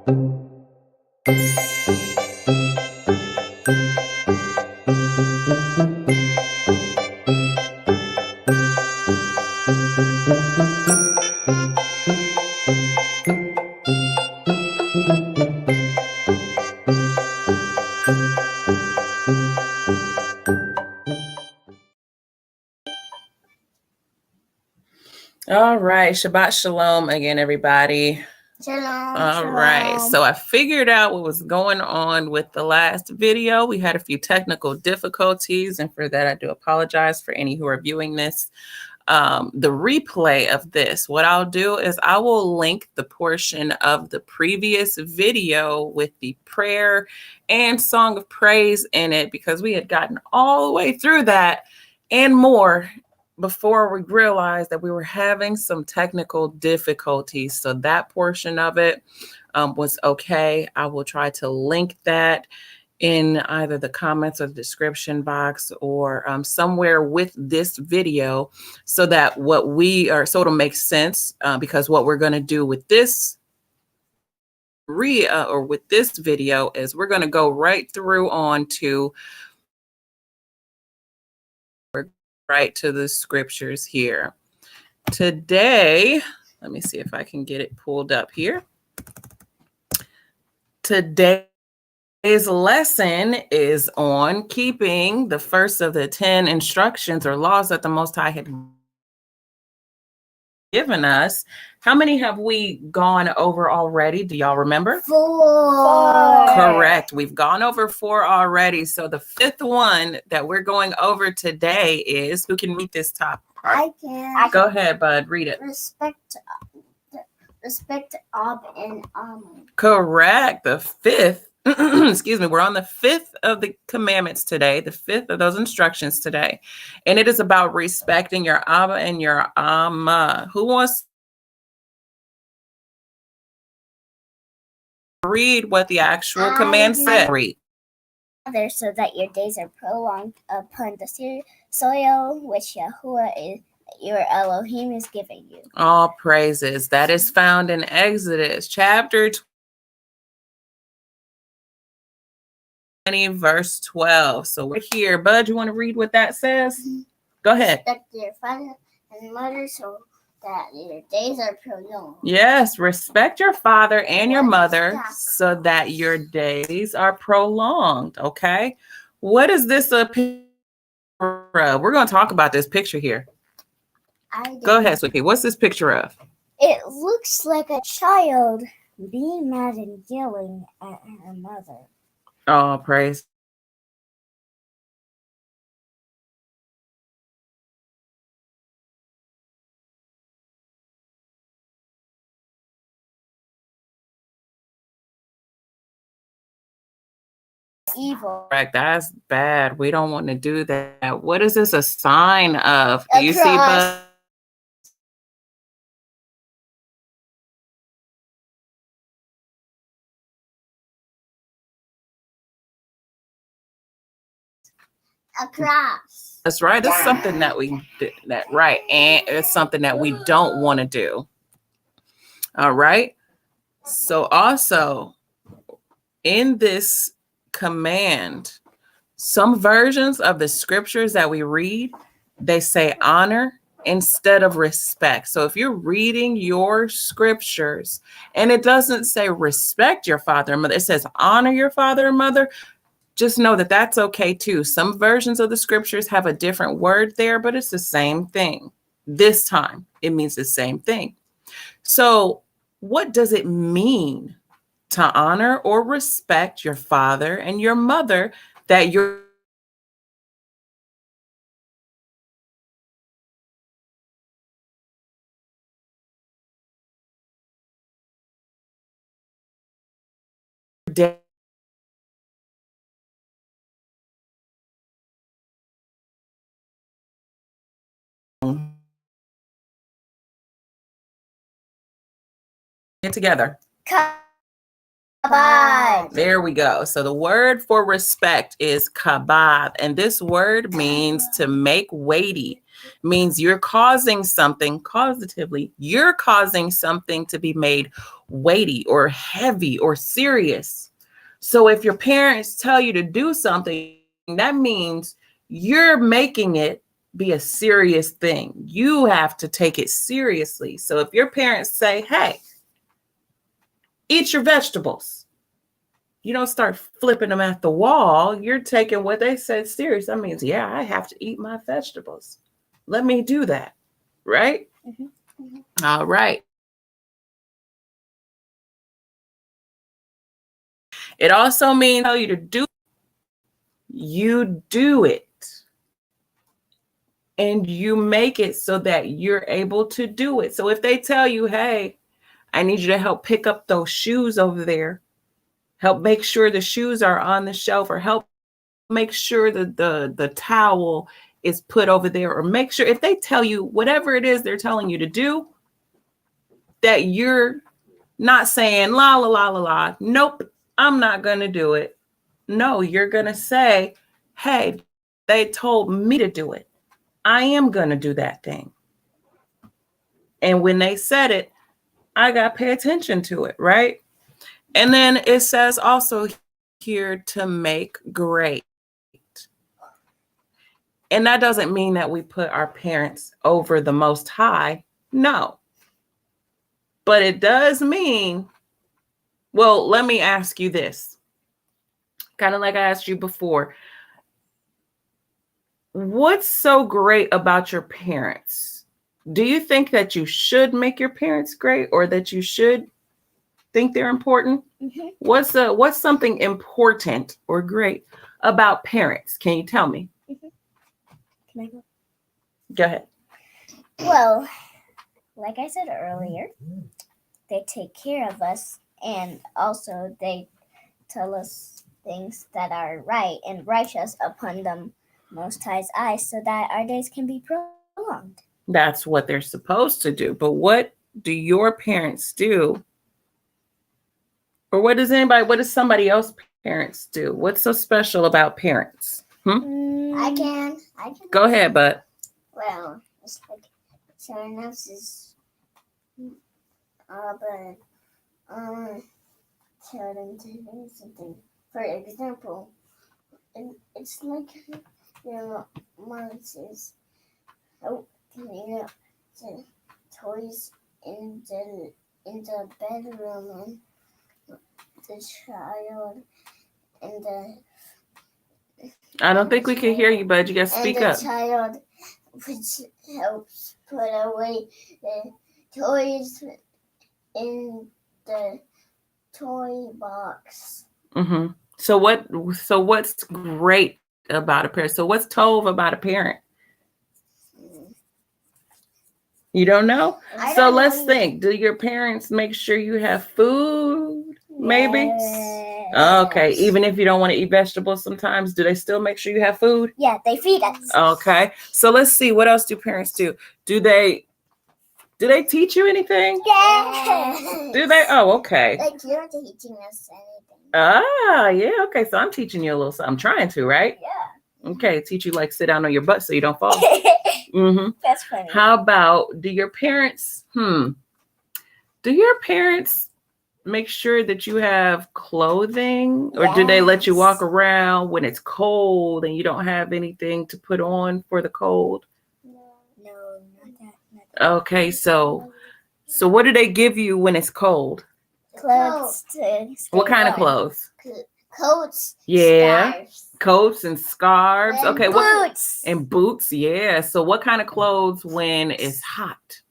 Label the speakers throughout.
Speaker 1: All right. Shabbat shalom again, everybody.
Speaker 2: Shalom.
Speaker 1: All right. So I figured out what was going on with the last video. We had a few technical difficulties, and for that, I do apologize for any who are viewing this. The replay of this, what I'll do is I will link the portion of the previous video with the prayer and song of praise in it, because we had gotten all the way through that and more before we realized that we were having some technical difficulties. So that portion of it was okay. I will try to link that in either the comments or the description box or somewhere with this video, so that so it'll make sense, because what we're going to do with this with this video is we're going to go right through on to right to the scriptures here. Today, let me see if I can get it pulled up here. Today's lesson is on keeping the first of the 10 instructions or laws that the Most High had given us. How many have we gone over already? Do y'all remember?
Speaker 2: 4.
Speaker 1: Correct. We've gone over 4 already. So the 5th one that we're going over today is, who can read this top part?
Speaker 2: I can.
Speaker 1: Go ahead, bud. Read it.
Speaker 2: Respect Ab and Am.
Speaker 1: Correct. The 5th. Excuse me. We're on the 5th of the commandments today, the 5th of those instructions today. And it is about respecting your Abba and your Amma. Who wants to read what the actual command said? Read.
Speaker 2: So that your days are prolonged upon the soil which Yahuwah your Elohim is giving you.
Speaker 1: All praises. That is found in Exodus chapter 20, verse 12. So we're here. Bud, you want to read what that says? Go ahead.
Speaker 2: Respect your father and mother so that your days are prolonged.
Speaker 1: Yes, respect your father and your mother so that your days are prolonged. Okay. What is this a picture of? We're going to talk about this picture here. Go ahead, Sweetie. What's this picture of?
Speaker 2: It looks like a child being mad and yelling at her mother.
Speaker 1: Oh, praise.
Speaker 2: Evil.
Speaker 1: Correct. That's bad. We don't want to do that. What is this a sign of? Do you see, Bud?
Speaker 2: A cross.
Speaker 1: That's right. It's something that and it's something that we don't want to do. All right. So also in this command, some versions of the scriptures that we read, they say honor instead of respect. So if you're reading your scriptures and it doesn't say respect your father and mother, it says honor your father and mother, just know that that's okay too. Some versions of the scriptures have a different word there, but it's the same thing. This time, it means the same thing. So what does it mean to honor or respect your father and your mother that you're get together?
Speaker 2: Kabad.
Speaker 1: There we go. So the word for respect is kabad. And this word means to make weighty. Means you're causing something, causatively, you're causing something to be made weighty or heavy or serious. So if your parents tell you to do something, that means you're making it be a serious thing. You have to take it seriously. So if your parents say, hey, eat your vegetables, you don't start flipping them at the wall. You're taking what they said serious. That means, yeah, I have to eat my vegetables. Let me do that. Right? All right. It also means tell you to do, you do it. And you make it so that you're able to do it. So if they tell you, hey, I need you to help pick up those shoes over there, help make sure the shoes are on the shelf, or help make sure that the towel is put over there, or make sure, if they tell you whatever it is they're telling you to do, that you're not saying la la la la la, nope, I'm not gonna do it. No, you're gonna say, hey, they told me to do it. I am gonna do that thing. And when they said it, I got to pay attention to it, right? And then it says also here to make great. And that doesn't mean that we put our parents over the Most High. No. But it does mean, well, let me ask you this. Kind of like I asked you before. What's so great about your parents? Do you think that you should make your parents great, or that you should think they're important? What's something important or great about parents? Can you tell me?
Speaker 2: Can I go?
Speaker 1: Go ahead.
Speaker 2: Well, like I said earlier, they take care of us, and also they tell us things that are right and righteous upon the Most High's eyes, so that our days can be prolonged.
Speaker 1: That's what they're supposed to do. But what do your parents do? Or what does somebody else's parents do? What's so special about parents?
Speaker 2: I can.
Speaker 1: Go ahead, bud.
Speaker 2: Well, it's like someone else's, but tell them to do something. For example, it's like mom says, "Oh, the toys in the bedroom, and the child and the."
Speaker 1: I don't think we can hear you, bud. You got to speak up.
Speaker 2: And the child, which helps put away the toys in the toy box.
Speaker 1: Mm-hmm. So what's great about a parent? So what's tov about a parent? You don't know? So let's think. Do your parents make sure you have food? Maybe?
Speaker 2: Yes.
Speaker 1: Okay. Even if you don't want to eat vegetables sometimes, do they still make sure you have food?
Speaker 2: Yeah, they feed us.
Speaker 1: Okay. So let's see. What else do parents do? Do they teach you anything?
Speaker 2: Yes.
Speaker 1: Do they? Oh, okay.
Speaker 2: Like you're teaching us anything.
Speaker 1: Ah, yeah. Okay. So I'm teaching you a little something. I'm trying to, right?
Speaker 2: Yeah.
Speaker 1: Okay. Teach you like sit down on your butt so you don't fall. Mm-hmm.
Speaker 2: That's funny.
Speaker 1: How about, do your parents make sure that you have clothing, or do they let you walk around when it's cold and you don't have anything to put on for the cold?
Speaker 2: No, not that.
Speaker 1: Okay, so what do they give you when it's cold?
Speaker 2: Clothes.
Speaker 1: What kind of clothes?
Speaker 2: Coats.
Speaker 1: Yeah.
Speaker 2: Scarves.
Speaker 1: Coats and scarves.
Speaker 2: And
Speaker 1: okay.
Speaker 2: Boots.
Speaker 1: And boots. Yeah. So what kind of clothes when it's hot?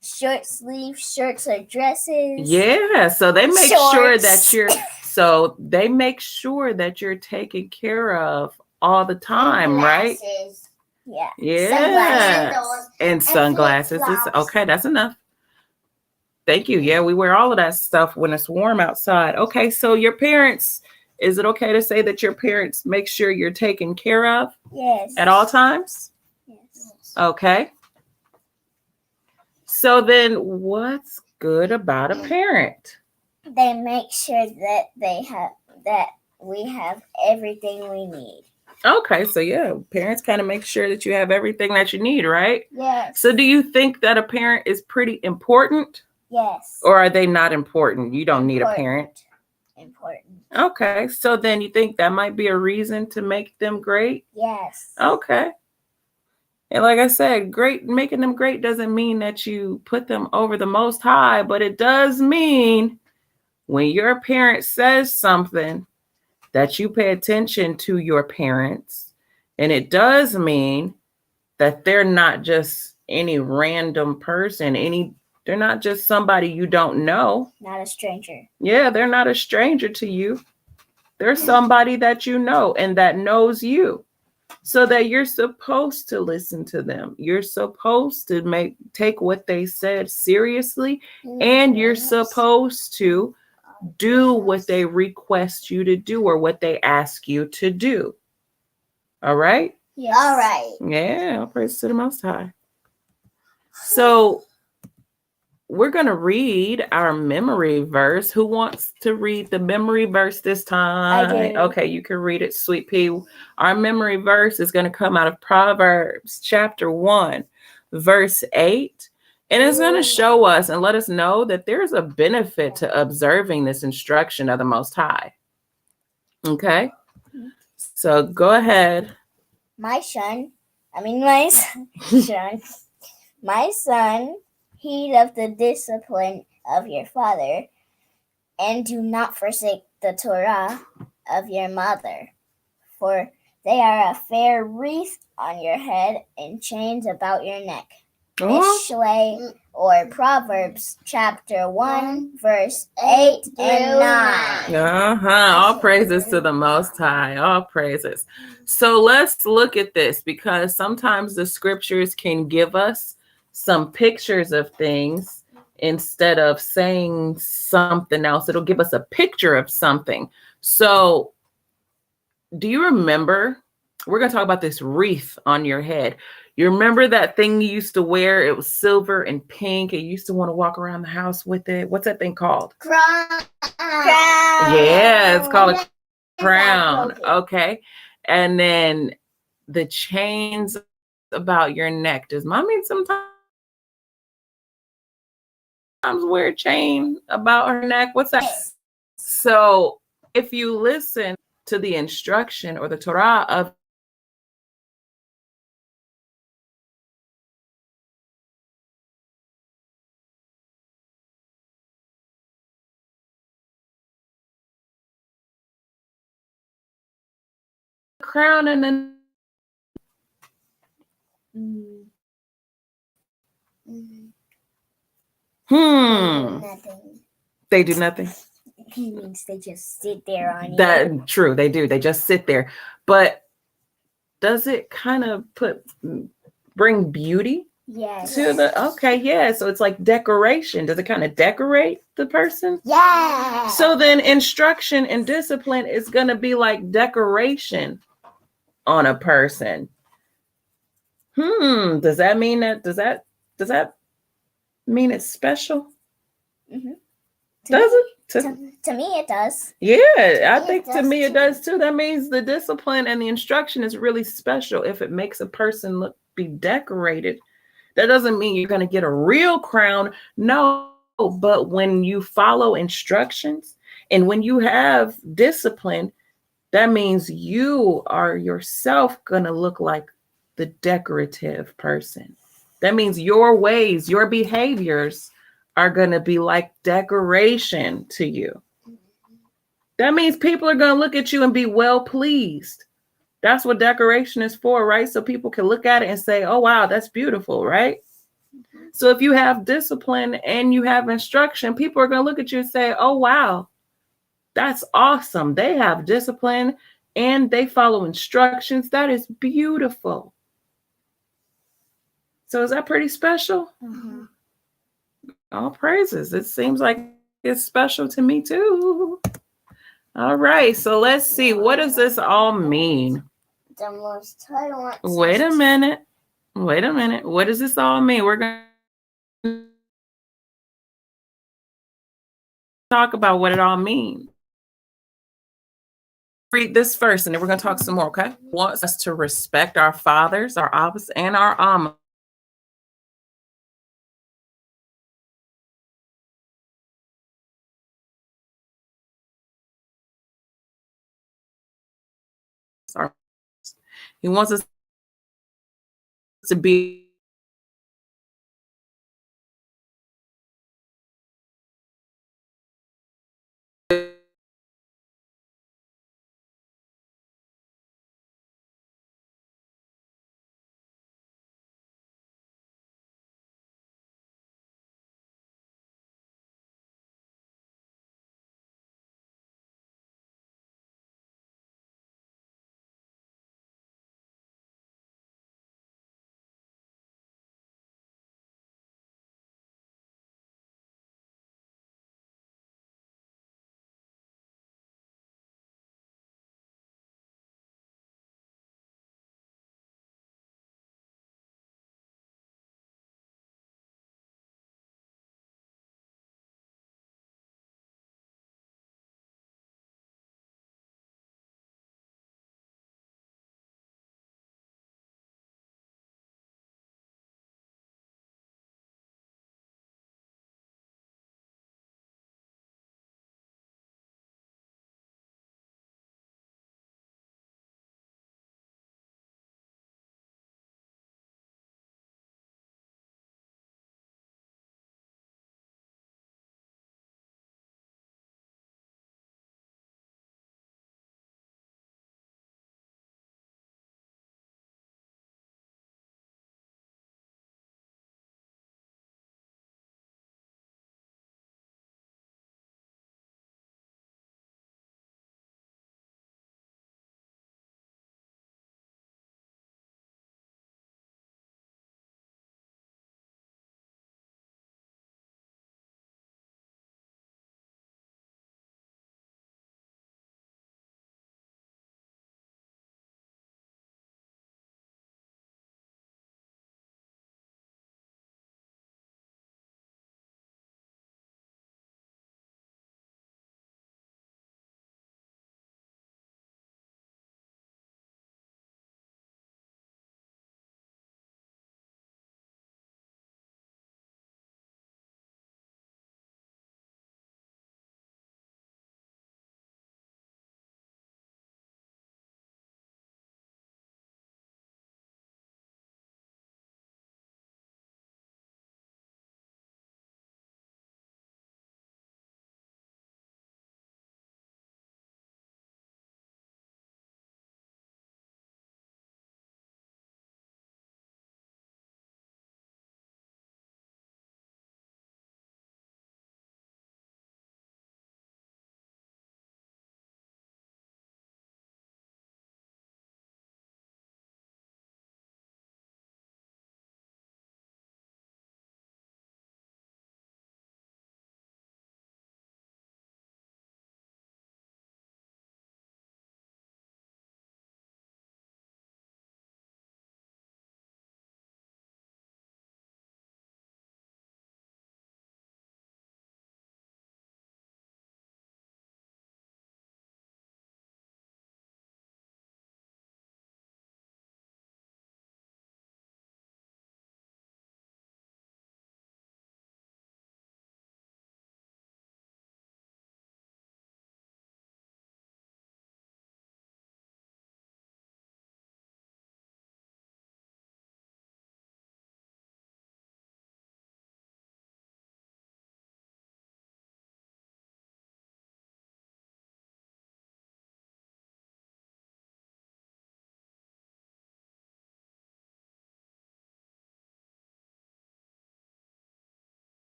Speaker 2: Short sleeve shirts or dresses.
Speaker 1: Yeah. So they make sure that you're taken care of all the time, right?
Speaker 2: Yeah.
Speaker 1: Yeah. And sunglasses. Okay, that's enough. Thank you. Yeah, we wear all of that stuff when it's warm outside. Okay, so your parents, is it okay to say that your parents make sure you're taken care of?
Speaker 2: Yes.
Speaker 1: At all times?
Speaker 2: Yes.
Speaker 1: Okay. So then what's good about a parent?
Speaker 2: They make sure that we have everything we need.
Speaker 1: Okay, so yeah, parents kind of make sure that you have everything that you need, right?
Speaker 2: Yes.
Speaker 1: So do you think that a parent is pretty important?
Speaker 2: Yes.
Speaker 1: Or are they not important? You don't need a parent.
Speaker 2: Important.
Speaker 1: Okay, so then you think that might be a reason to make them great?
Speaker 2: Yes.
Speaker 1: Okay. And like I said, making them great doesn't mean that you put them over the Most High, but it does mean when your parent says something that you pay attention to your parents. And it does mean that they're not just any random person, they're not just somebody you don't know.
Speaker 2: Not a stranger.
Speaker 1: Yeah, they're not a stranger to you. They're somebody that you know and that knows you. So that you're supposed to listen to them. You're supposed to take what they said seriously, and you're supposed to do what they request you to do or what they ask you to do. All right?
Speaker 2: Yes. All right.
Speaker 1: Yeah, all praise to the Most High. So we're going to read our memory verse. Who wants to read the memory verse this time?
Speaker 2: I do.
Speaker 1: Okay, you can read it, Sweet Pea. Our memory verse is going to come out of Proverbs chapter 1, verse 8. And it's going to show us and let us know that there's a benefit to observing this instruction of the Most High. Okay? So go ahead.
Speaker 2: My son, heed of the discipline of your father, and do not forsake the Torah of your mother, for they are a fair wreath on your head and chains about your neck. Mishlei, or Proverbs chapter 1, verse 8 and 9.
Speaker 1: All praises to the Most High. All praises. So let's look at this, because sometimes the scriptures can give us some pictures of things instead of saying something else. It'll give us a picture of something. So do you remember? We're going to talk about this wreath on your head. You remember that thing you used to wear? It was silver and pink. You used to want to walk around the house with it. What's that thing called?
Speaker 2: Crown.
Speaker 1: Yeah, it's called a crown. Okay. And then the chains about your neck. Does mommy sometimes wear a chain about her neck? What's that? So if you listen to the instruction or the Torah of crown and then they do nothing.
Speaker 2: He means they just sit there on you.
Speaker 1: That true, they do. They just sit there. But does it kind of bring beauty?
Speaker 2: Yes.
Speaker 1: To the yeah. So it's like decoration. Does it kind of decorate the person?
Speaker 2: Yeah.
Speaker 1: So then instruction and discipline is going to be like decoration on a person. Does that mean that? Does that mean it's special?
Speaker 2: Mm-hmm.
Speaker 1: Does it?
Speaker 2: To me, it does.
Speaker 1: Yeah, I think to me it does too. That means the discipline and the instruction is really special if it makes a person be decorated. That doesn't mean you're going to get a real crown. No, but when you follow instructions and when you have discipline, that means you are yourself going to look like the decorative person. That means your ways, your behaviors are going to be like decoration to you. That means people are going to look at you and be well pleased. That's what decoration is for, right? So people can look at it and say, oh, wow, that's beautiful, right? So if you have discipline and you have instruction, people are going to look at you and say, oh, wow, that's awesome. They have discipline and they follow instructions. That is beautiful. So is that pretty special?
Speaker 2: Mm-hmm.
Speaker 1: All praises. It seems like it's special to me too. All right. So let's see. What does this all mean?
Speaker 2: The Most High wants.
Speaker 1: Wait a minute. What does this all mean? We're going talk about what it all means. Read this first, and then we're going to talk some more, okay? Wants us to respect our fathers, our abbas, and our ammas. He wants us to be